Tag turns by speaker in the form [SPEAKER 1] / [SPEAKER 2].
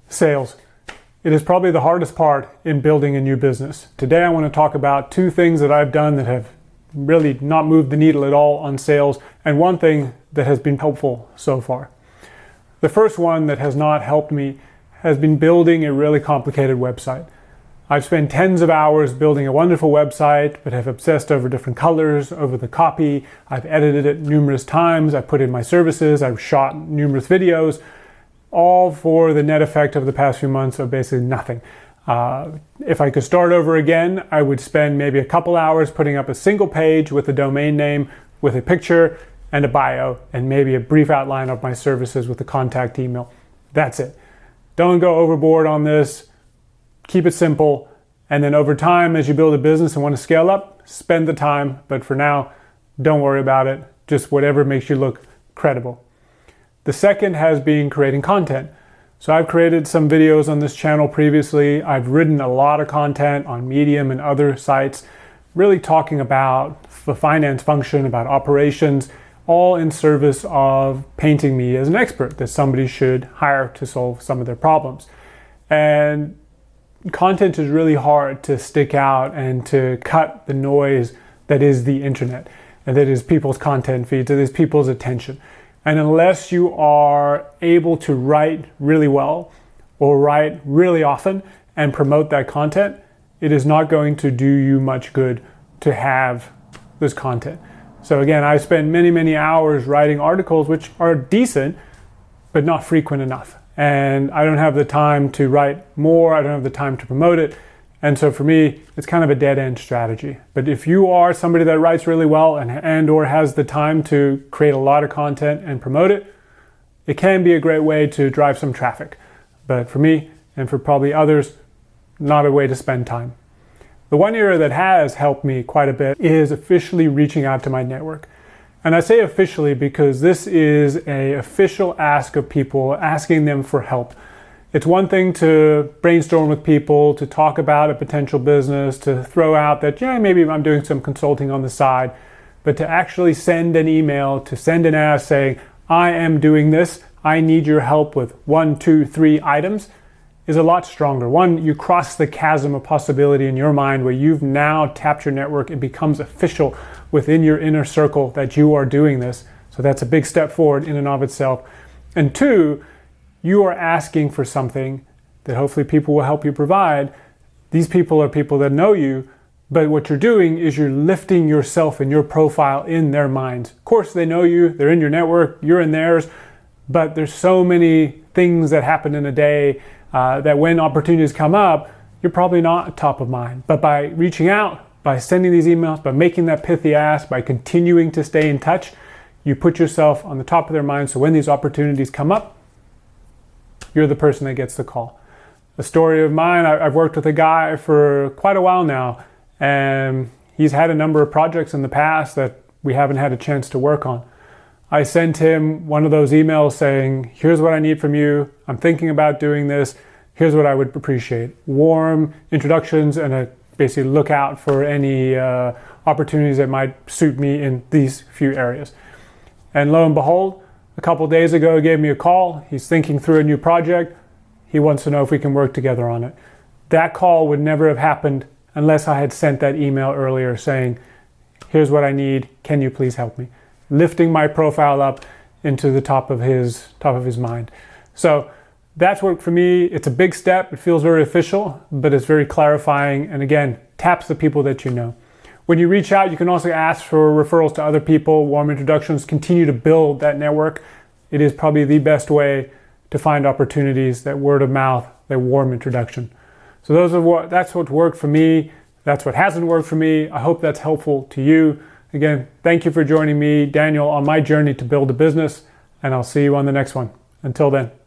[SPEAKER 1] Sales. It is probably the hardest part in building a new business. Today I want to talk about two things that I've done that have really not moved the needle at all on sales, and one thing that has been helpful so far. The first one that has not helped me has been building a really complicated website. I've spent tens of hours building a wonderful website, but have obsessed over different colors, over the copy. I've edited it numerous times. I've put in my services. I've shot numerous videos, all for the net effect of the past few months of basically nothing. If I could start over again, I would spend maybe a couple hours putting up a single page with a domain name, with a picture and a bio, and maybe a brief outline of my services with a contact email. That's it. Don't go overboard on this. Keep it simple. And then over time, as you build a business and want to scale up, spend the time. But for now, don't worry about it. Just whatever makes you look credible. The second has been creating content. So I've created some videos on this channel previously. I've written a lot of content on Medium and other sites, really talking about the finance function, about operations, all in service of painting me as an expert that somebody should hire to solve some of their problems. And content is really hard to stick out and to cut the noise that is the internet, and that is people's content feeds, that is people's attention. And unless you are able to write really well or write really often and promote that content, it is not going to do you much good to have this content. So again, I spend many hours writing articles which are decent, but not frequent enough. And I don't have the time to write more, I don't have the time to promote it. And so for me, it's kind of a dead-end strategy. But if you are somebody that writes really well and or has the time to create a lot of content and promote it, it can be a great way to drive some traffic. But for me, and for probably others, not a way to spend time. The one area that has helped me quite a bit is officially reaching out to my network. And I say officially because this is an official ask of people, asking them for help. It's one thing to brainstorm with people, to talk about a potential business, to throw out that, yeah, maybe I'm doing some consulting on the side, but to actually send an email, to send an ask saying, I am doing this, I need your help with 1, 2, 3 items, is a lot stronger. One, you cross the chasm of possibility in your mind where you've now tapped your network. It becomes official within your inner circle that you are doing this. So that's a big step forward in and of itself. And two, you are asking for something that hopefully people will help you provide. These people are people that know you, but what you're doing is you're lifting yourself and your profile in their minds. Of course, they know you, they're in your network, you're in theirs, but there's so many things that happen in a day that when opportunities come up, you're probably not top of mind. But by reaching out, by sending these emails, by making that pithy ask, by continuing to stay in touch, you put yourself on the top of their mind. So when these opportunities come up, you're the person that gets the call. A story of mine, I've worked with a guy for quite a while now, and he's had a number of projects in the past that we haven't had a chance to work on. I sent him one of those emails saying, here's what I need from you. I'm thinking about doing this. Here's what I would appreciate. Warm introductions and basically look out for any opportunities that might suit me in these few areas. And lo and behold, a couple of days ago, he gave me a call. He's thinking through a new project. He wants to know if we can work together on it. That call would never have happened unless I had sent that email earlier saying, here's what I need. Can you please help me? Lifting my profile up into the top of his mind. So that's worked for me. It's a big step. It feels very official, but it's very clarifying. And again, taps the people that you know. When you reach out, you can also ask for referrals to other people, warm introductions, continue to build that network. It is probably the best way to find opportunities, that word of mouth, that warm introduction. So that's what worked for me. That's what hasn't worked for me. I hope that's helpful to you. Again, thank you for joining me, Daniel, on my journey to build a business, and I'll see you on the next one. Until then.